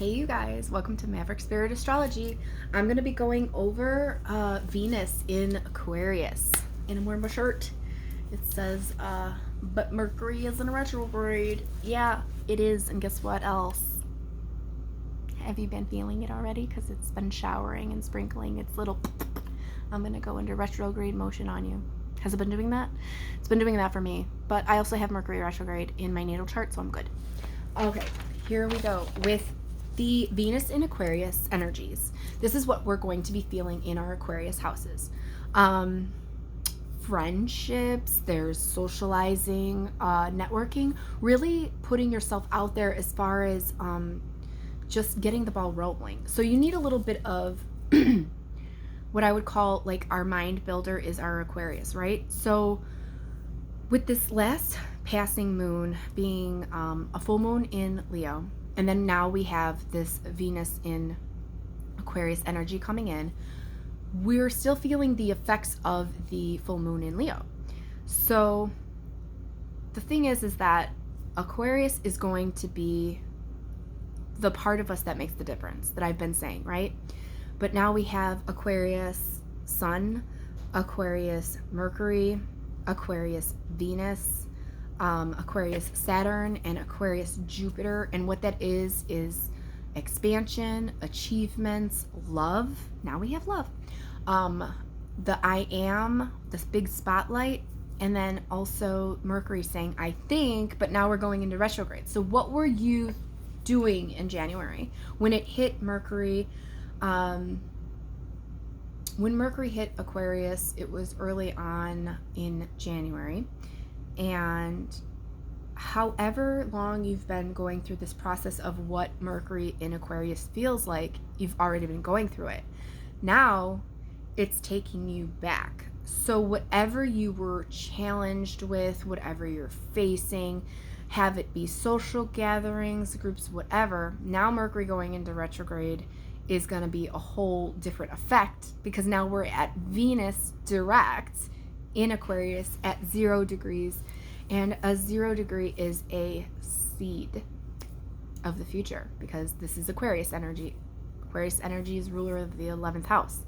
Hey you guys, welcome to Maverick Spirit Astrology. I'm going to be going over Venus in Aquarius. And I'm wearing my shirt. It says, but Mercury is in retrograde. Yeah, it is. And guess what else? Have you been feeling it already? Because it's been showering and sprinkling its little... I'm going to go into retrograde motion on you. Has it been doing that? It's been doing that for me. But I also have Mercury retrograde in my natal chart, so I'm good. Okay, here we go with the Venus in Aquarius energies. This is what we're going to be feeling in our Aquarius houses. Friendships, there's socializing, networking, really putting yourself out there as far as just getting the ball rolling. So you need a little bit of what I would call like our mind builder is our Aquarius, right? So with this last passing moon being a full moon in Leo, and then now we have this Venus in Aquarius energy coming in, we're still feeling the effects of the full moon in Leo. So the thing is that Aquarius is going to be the part of us that makes the difference that I've been saying, right? But now we have Aquarius Sun, Aquarius Mercury, Aquarius Venus, Aquarius Saturn, and Aquarius Jupiter. And what that is expansion, achievements, love. Now we have love. The I am, this big spotlight, and then also Mercury saying I think, but now we're going into retrograde. So what were you doing in January when it hit Mercury? When Mercury hit Aquarius, it was early on in January. And however long you've been going through this process of what Mercury in Aquarius feels like, you've already been going through it. Now it's taking you back. So whatever you were challenged with, whatever you're facing, have it be social gatherings, groups, whatever, now Mercury going into retrograde is going to be a whole different effect, because now we're at Venus direct in Aquarius at 0 degrees, and a 0 degree is a seed of the future, because this is Aquarius energy. Aquarius energy is ruler of the 11th house,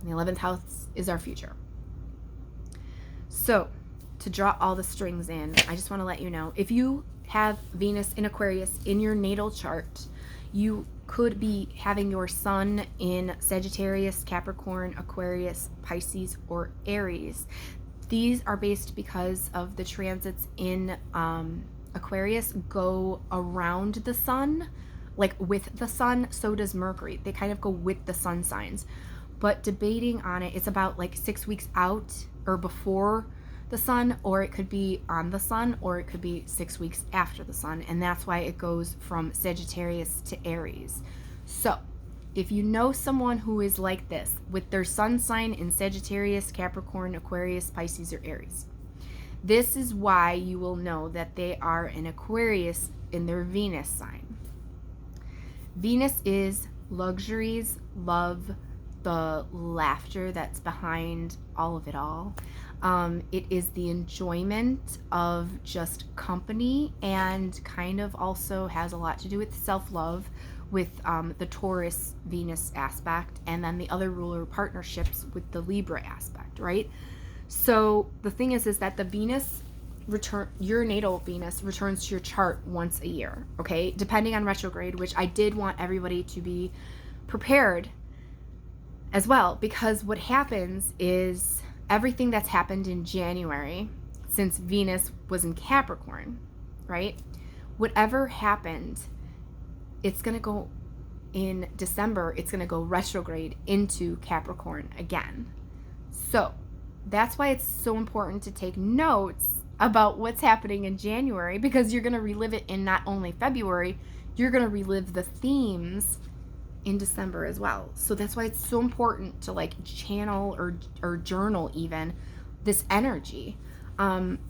and the 11th house is our future. So to draw all the strings in, I just want to let you know, if you have Venus in Aquarius in your natal chart, you could be having your sun in Sagittarius, Capricorn, Aquarius, Pisces, or Aries. These are based because of the transits in Aquarius go around the sun, like with the sun. So does Mercury. They kind of go with the sun signs. But debating on it, it's about like 6 weeks out or before the sun, or it could be on the sun, or it could be 6 weeks after the sun. And that's why it goes from Sagittarius to Aries. So if you know someone who is like this, with their sun sign in Sagittarius, Capricorn, Aquarius, Pisces, or Aries, this is why you will know that they are an Aquarius in their Venus sign. Venus is luxuries, love, the laughter that's behind all of it all. It is the enjoyment of just company, and kind of also has a lot to do with self-love, with the Taurus Venus aspect, and then the other ruler partnerships with the Libra aspect, right? So the thing is that the Venus your natal Venus returns to your chart once a year, okay? Depending on retrograde, which I did want everybody to be prepared as well, because what happens is everything that's happened in January, since Venus was in Capricorn, right? Whatever happened, it's going to go in December, it's going to go retrograde into Capricorn again. So that's why it's so important to take notes about what's happening in January, because you're going to relive it in not only February, you're going to relive the themes in December as well. So that's why it's so important to like channel or journal even this energy,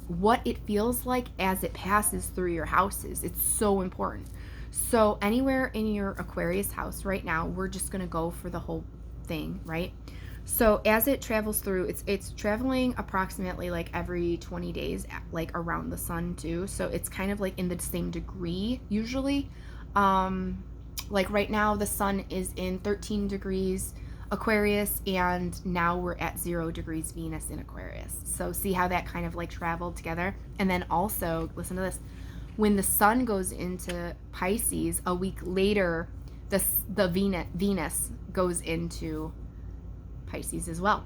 what it feels like as it passes through your houses. It's so important. So anywhere in your Aquarius house right now, we're just going to go for the whole thing, right? So as it travels through, it's traveling approximately like every 20 days, like around the sun too. So it's kind of like in the same degree usually. Like right now, the sun is in 13 degrees Aquarius, and now we're at 0 degrees Venus in Aquarius. So see how that kind of like traveled together. And then also, listen to this, when the sun goes into Pisces, a week later, the Venus goes into Pisces as well.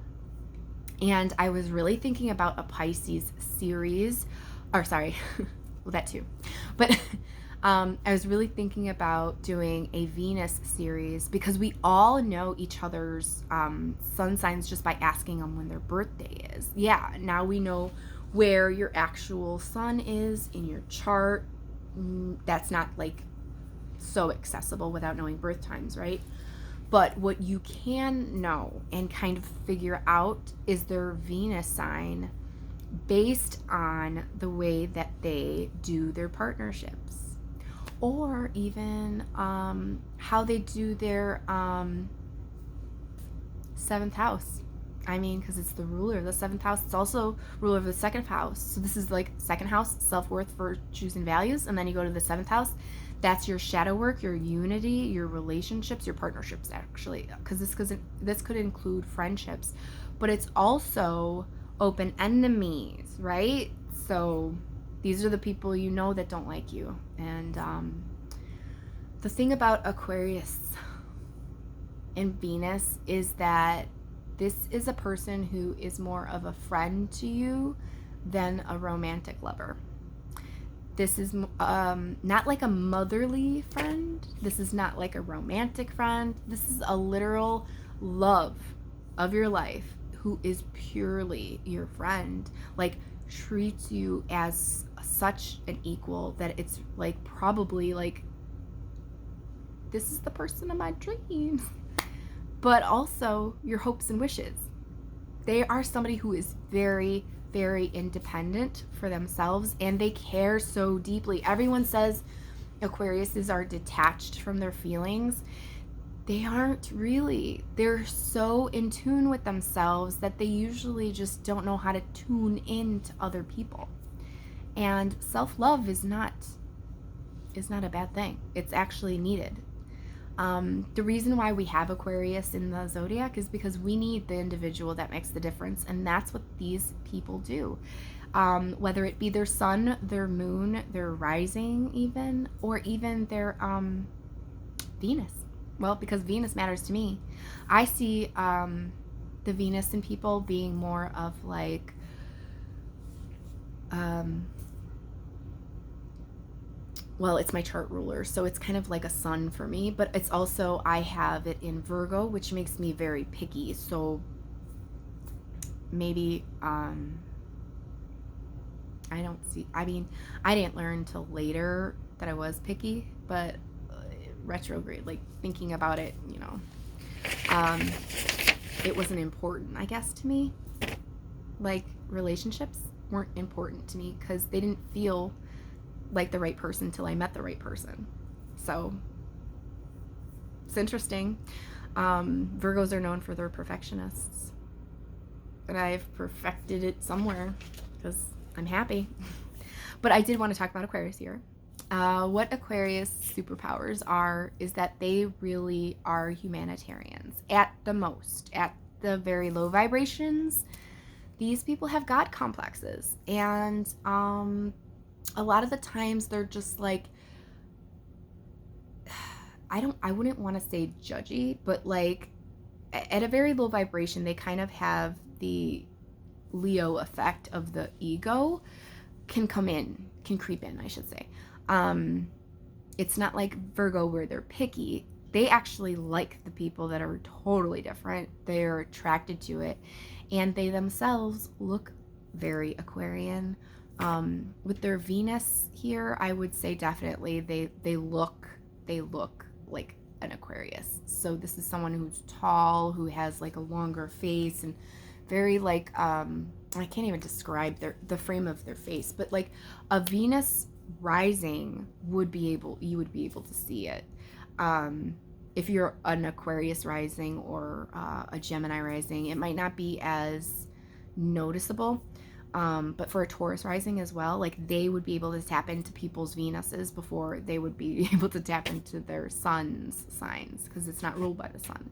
And I was really thinking about a Pisces series, or sorry, well, that too. But I was really thinking about doing a Venus series because we all know each other's sun signs just by asking them when their birthday is. Yeah, now we know where your actual sun is in your chart. That's not like so accessible without knowing birth times, right? But what you can know and kind of figure out is their Venus sign based on the way that they do their partnerships, or even how they do their seventh house. I mean, because it's the ruler of the seventh house. It's also ruler of the second house. So this is like second house, self-worth, virtues, and values. And then you go to the seventh house. That's your shadow work, your unity, your relationships, your partnerships, actually. Because this could include friendships. But it's also open enemies, right? So these are the people you know that don't like you. And the thing about Aquarius and Venus is that this is a person who is more of a friend to you than a romantic lover. This is not like a motherly friend. This is not like a romantic friend. This is a literal love of your life who is purely your friend. Like, treats you as such an equal that it's like probably like, this is the person of my dreams. But also your hopes and wishes. They are somebody who is very, very independent for themselves, and they care so deeply. Everyone says Aquariuses are detached from their feelings. They aren't really. They're so in tune with themselves that they usually just don't know how to tune in to other people. And self-love is not a bad thing. It's actually needed. The reason why we have Aquarius in the zodiac is because we need the individual that makes the difference, and that's what these people do. Whether it be their sun, their moon, their rising, or even their Venus. Well, because Venus matters to me. I see the Venus in people being more of like well, it's my chart ruler, so it's kind of like a sun for me, but it's also, I have it in Virgo, which makes me very picky. So maybe I didn't learn till later that I was picky, but retrograde, like thinking about it, it wasn't important, I guess, to me. Like, relationships weren't important to me because they didn't feel like the right person till I met the right person. So it's interesting. Virgos are known for their perfectionists, and I've perfected it somewhere because I'm happy. But I did want to talk about Aquarius here. What Aquarius superpowers are is that they really are humanitarians at the most. At the very low vibrations, these people have God complexes, and a lot of the times they're just like, I wouldn't want to say judgy, but like at a very low vibration, they kind of have the Leo effect of the ego can creep in, I should say. It's not like Virgo where they're picky. They actually like the people that are totally different. They're attracted to it, and they themselves look very Aquarian. With their Venus here, I would say definitely they look like an Aquarius. So this is someone who's tall, who has like a longer face, and very like I can't even describe the frame of their face, but like a Venus rising you would be able to see it. If you're an Aquarius rising or a Gemini rising, it might not be as noticeable. But for a Taurus rising as well, like they would be able to tap into people's Venuses before they would be able to tap into their sun's signs, because it's not ruled by the sun.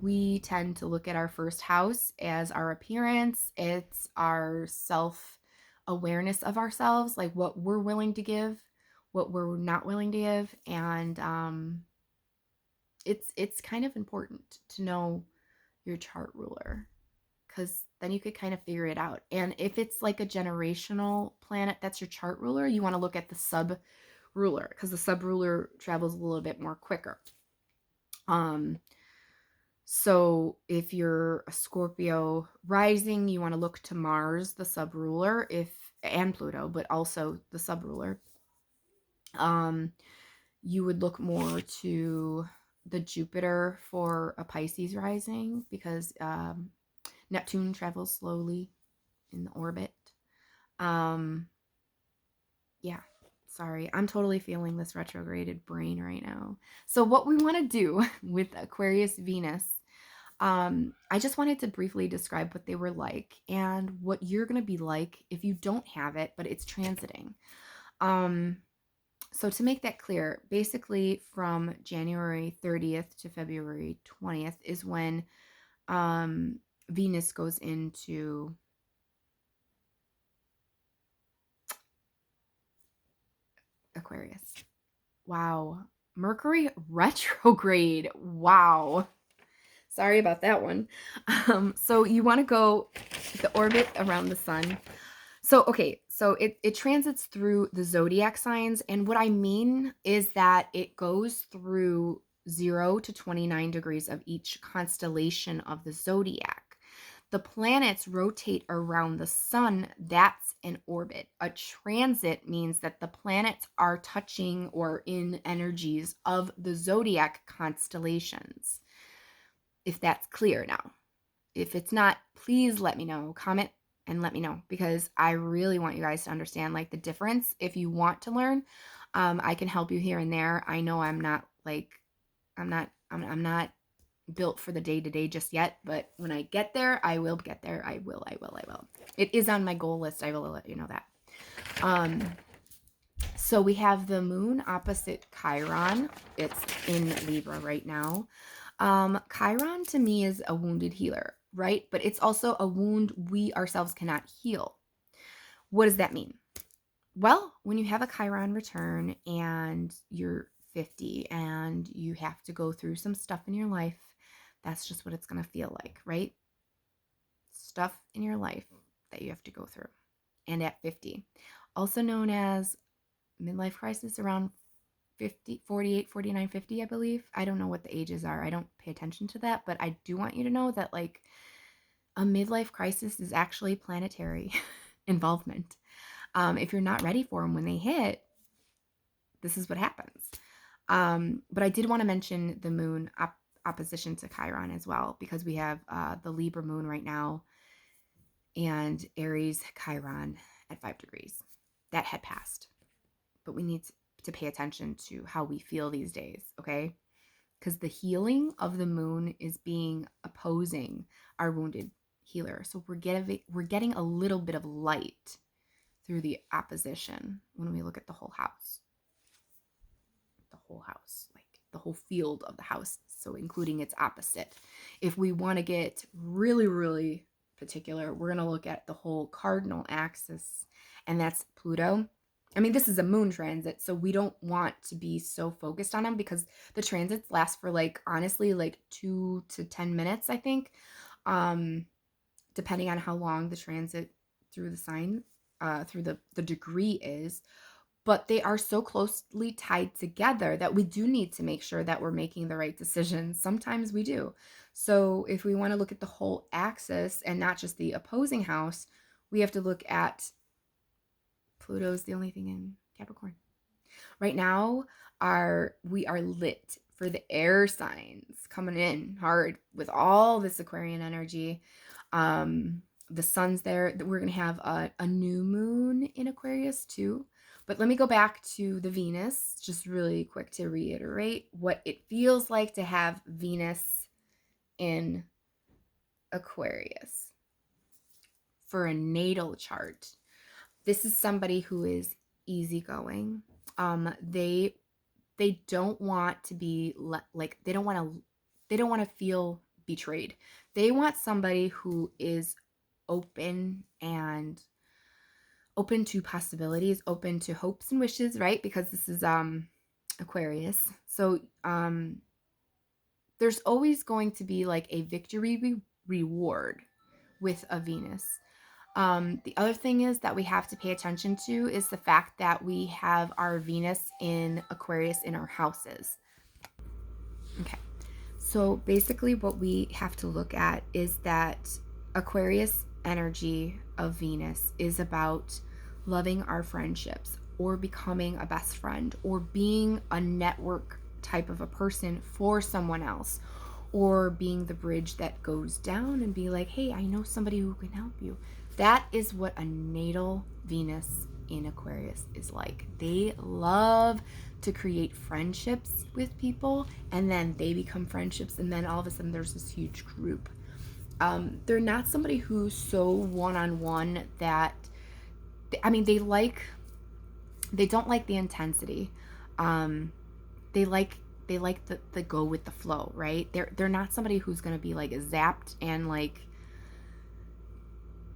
We tend to look at our first house as our appearance. It's our self awareness of ourselves, like what we're willing to give, what we're not willing to give, and it's kind of important to know your chart ruler, because then you could kind of figure it out. And if it's like a generational planet that's your chart ruler, you want to look at the sub ruler, because the sub ruler travels a little bit more quicker. So if you're a Scorpio rising, you want to look to Mars, the sub ruler, and Pluto, but also the sub ruler. You would look more to the Jupiter for a Pisces rising, because Neptune travels slowly in the orbit. Yeah, sorry, I'm totally feeling this retrograded brain right now. So what we want to do with Aquarius Venus, I just wanted to briefly describe what they were like and what you're going to be like if you don't have it, but it's transiting. So to make that clear, basically from January 30th to February 20th is when Venus goes into Aquarius. Wow. Mercury retrograde. Wow. Sorry about that one. So you want to go the orbit around the sun. So, okay, so it transits through the zodiac signs. And what I mean is that it goes through 0 to 29 degrees of each constellation of the zodiac. The planets rotate around the sun. That's an orbit. A transit means that the planets are touching or in energies of the zodiac constellations. If that's clear now. If it's not, please let me know. Comment and let me know, because I really want you guys to understand like the difference. If you want to learn, I can help you here and there. I know I'm not built for the day-to-day just yet, but when I get there, I will get there. I will. It is on my goal list. I will let you know that. So we have the moon opposite Chiron. It's in Libra right now. Chiron to me is a wounded healer, right? But it's also a wound we ourselves cannot heal. What does that mean? Well, when you have a Chiron return and you're 50 and you have to go through some stuff in your life, that's just what it's going to feel like, right? Stuff in your life that you have to go through. And at 50, also known as midlife crisis, around 50, 48, 49, 50, I believe. I don't know what the ages are. I don't pay attention to that, but I do want you to know that like a midlife crisis is actually planetary involvement. If you're not ready for them when they hit, this is what happens. But I did want to mention the moon opposition to Chiron as well, because we have the Libra moon right now and Aries Chiron at 5 degrees. That had passed, but we need to pay attention to how we feel these days, okay? Because the healing of the moon is being opposing our wounded healer. So we're getting a little bit of light through the opposition when we look at the whole house. The whole house, like the whole field of the house, so including its opposite. If we want to get really, really particular, we're going to look at the whole cardinal axis, and that's Pluto. I mean, this is a moon transit, so we don't want to be so focused on them, because the transits last for like, honestly, like 2 to 10 minutes, I think, depending on how long the transit through the sign, through the degree is. But they are so closely tied together that we do need to make sure that we're making the right decisions. Sometimes we do. So if we want to look at the whole axis and not just the opposing house, we have to look at Pluto's the only thing in Capricorn. Right now, we are lit for the air signs coming in hard with all this Aquarian energy. The sun's there. We're going to have a new moon in Aquarius too. But let me go back to the Venus, just really quick to reiterate what it feels like to have Venus in Aquarius. for a natal chart, this is somebody who is easygoing. They don't want to be like they don't want to feel betrayed. They want somebody who is open and open to possibilities, open to hopes and wishes, right? Because this is Aquarius. So there's always going to be like a victory reward with a Venus. The other thing is that we have to pay attention to is the fact that we have our Venus in Aquarius in our houses. Okay. So basically what we have to look at is that Aquarius energy of Venus is about loving our friendships or becoming a best friend or being a network type of a person for someone else, or being the bridge that goes down and be like, hey, I know somebody who can help you. That is what a natal Venus in Aquarius is like. They love to create friendships with people, and then they become friendships, and then all of a sudden there's this huge group. They're not somebody who's so one-on-one that, I mean, they don't like the intensity. They like the go with the flow, right? They're not somebody who's gonna be like zapped, and like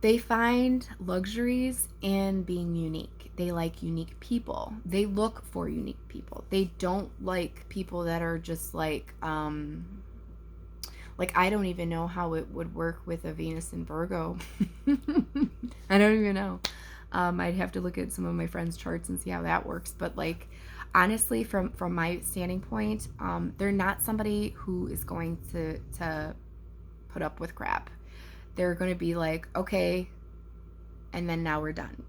they find luxuries in being unique. They like unique people. They look for unique people. They don't like people that are just like I don't even know how it would work with a Venus in Virgo. I don't even know. I'd have to look at some of my friends' charts and see how that works. But like, honestly, from my standing point, they're not somebody who is going to put up with crap. They're going to be like, okay, and then now we're done.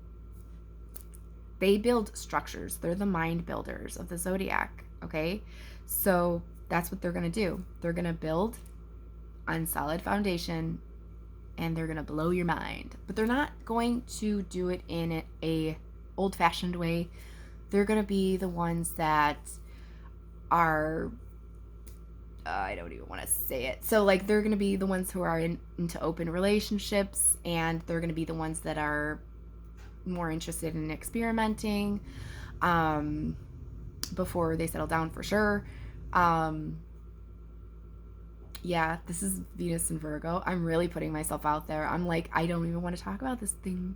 They build structures. They're the mind builders of the zodiac, okay? So that's what they're going to do. They're going to build on solid foundation, and they're going to blow your mind. But they're not going to do it in a old-fashioned way. They're going to be the ones that are I don't even want to say it. So like they're going to be the ones who are into open relationships, and they're going to be the ones that are more interested in experimenting before they settle down for sure. Yeah, this is Venus in Virgo. I'm really putting myself out there. I'm like, I don't even want to talk about this thing.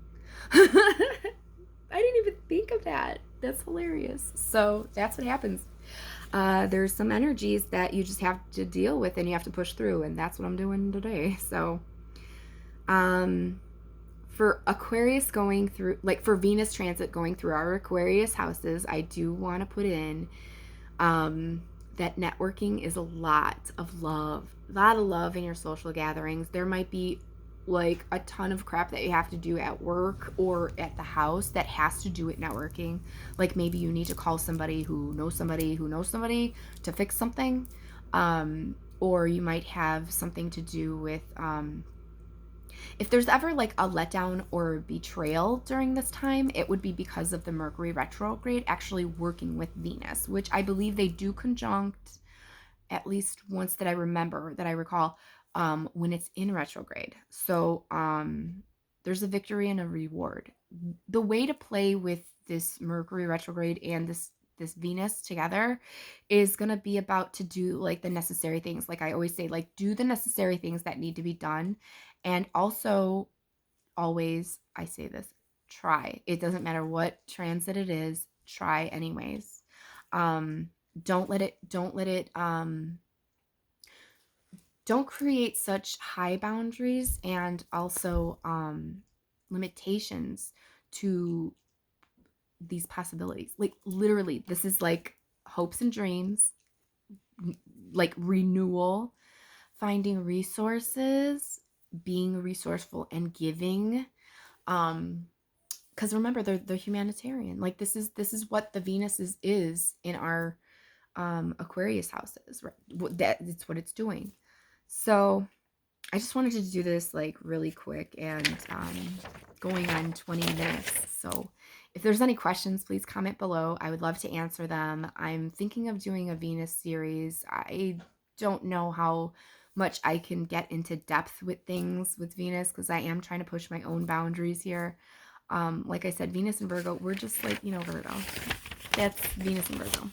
I didn't even think of that. That's hilarious. So that's what happens. There's some energies that you just have to deal with and you have to push through, and that's what I'm doing today. So for Aquarius going through, like for Venus transit going through our Aquarius houses, I do want to put in that networking is a lot of love in your social gatherings. There might be like a ton of crap that you have to do at work or at the house that has to do with networking. Like maybe you need to call somebody who knows somebody to fix something. Or you might have something to do with if there's ever like a letdown or a betrayal during this time, it would be because of the Mercury retrograde actually working with Venus, which I believe they do conjunct at least once that I recall, when it's in retrograde. So there's a victory and a reward. The way to play with this Mercury retrograde and this Venus together is going to be about to do like the necessary things. Like I always say, like do the necessary things that need to be done. And also always, I say this, try. It doesn't matter what transit it is, try anyways. Don't let it don't create such high boundaries and also limitations to these possibilities. Like literally, this is like hopes and dreams, like renewal, finding resources, being resourceful and giving. Because remember, they're humanitarian. Like this is what the Venus is in our Aquarius houses, right? It's what it's doing. So I just wanted to do this like really quick and going on 20 minutes. So if there's any questions, please comment below. I would love to answer them. I'm thinking of doing a Venus series. I don't know how much I can get into depth with things with Venus, because I am trying to push my own boundaries here. Like I said, Venus and Virgo, we're just like, you know, Virgo. That's Venus and Virgo.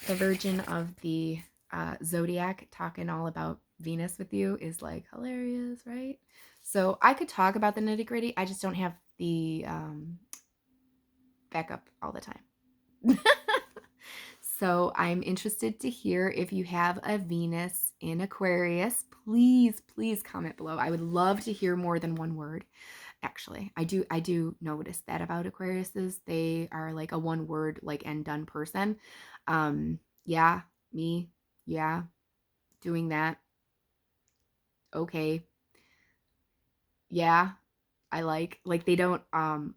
The Virgin of the zodiac talking all about Venus with you is like hilarious, right? So I could talk about the nitty gritty. I just don't have the backup all the time. So I'm interested to hear if you have a Venus in Aquarius. Please, please comment below. I would love to hear more than one word. Actually, I do notice that about Aquariuses. They are like a one word, like, and done person. Yeah, me, yeah, doing that. Okay. Yeah, I like they don't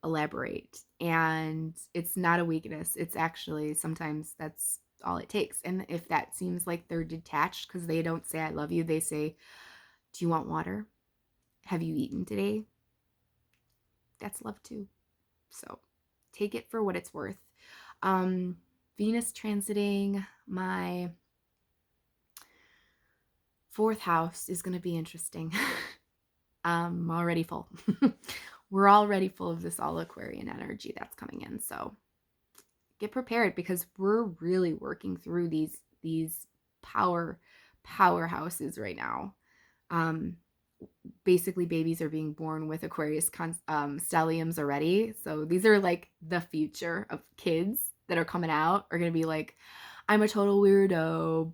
elaborate, and it's not a weakness. It's actually sometimes that's all it takes. And if that seems like they're detached because they don't say I love you, they say, do you want water? Have you eaten today? That's love too. So take it for what it's worth. Venus transiting my 4th house is going to be interesting. I'm already full. We're already full of this all Aquarian energy that's coming in. So get prepared, because we're really working through these powerhouses right now. Basically, babies are being born with Aquarius stelliums already. So these are like the future of kids that are coming out, are going to be like, I'm a total weirdo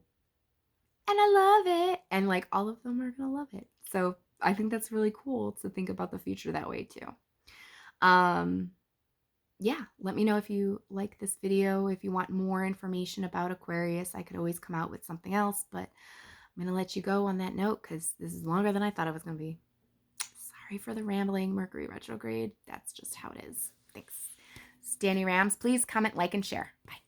and I love it. And like all of them are going to love it. So I think that's really cool to think about the future that way too. Yeah, let me know if you like this video. If you want more information about Aquarius, I could always come out with something else, but I'm going to let you go on that note because this is longer than I thought it was going to be. Sorry for the rambling. Mercury retrograde. That's just how it is. Thanks. Stanny Rams, please comment, like, and share. Bye.